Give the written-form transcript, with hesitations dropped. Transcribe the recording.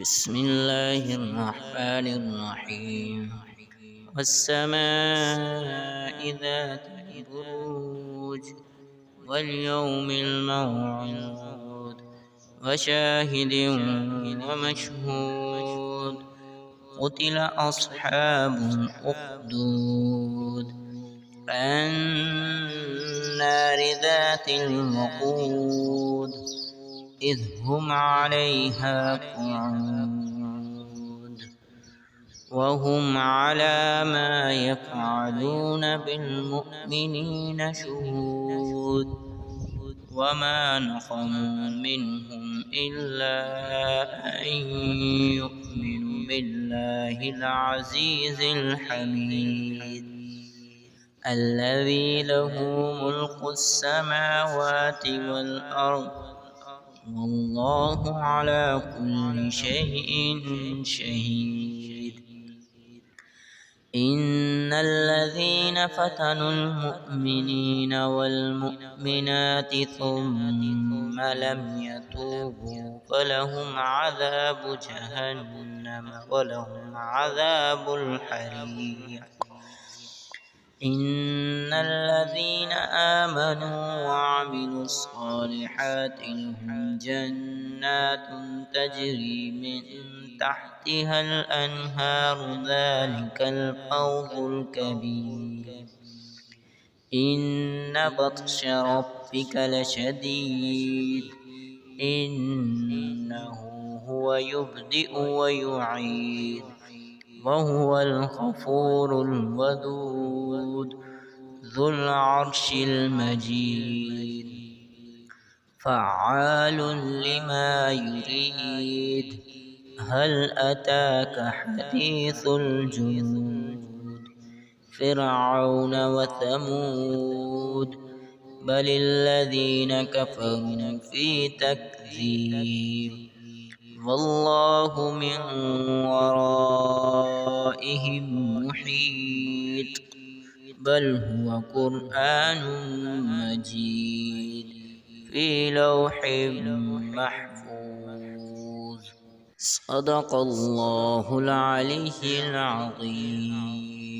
بسم الله الرحمن الرحيم. والسماء ذات البروج واليوم الموعود وشاهد ومشهود. قتل أصحاب الأخدود النار ذات الوقود إذ هم عليها قعود وهم على ما يفعلون بالمؤمنين شهود. وما نقموا منهم إلا أن يؤمنوا بالله العزيز الحميد الذي له ملك السماوات والأرض والله على كل شيء شهيد. إن الذين فتنوا المؤمنين والمؤمنات ثم لم يتوبوا فلهم عذاب جهنم ولهم عذاب الحريق. إن الذين آمنوا وعملوا الصالحات لهم جنات تجري من تحتها الأنهار ذلك الفوز الكبير. إن بطش ربك لشديد إنه هو يبدئ ويعيد وهو الغفور الودود ذو العرش المجيد فعال لما يريد. هل أتاك حديث الجنود فرعون وثمود بل الذين كفروا في تكذيب والله من ورائهم محيط بل هو قرآن مجيد في لوح محفوظ. صدق الله العلي العظيم.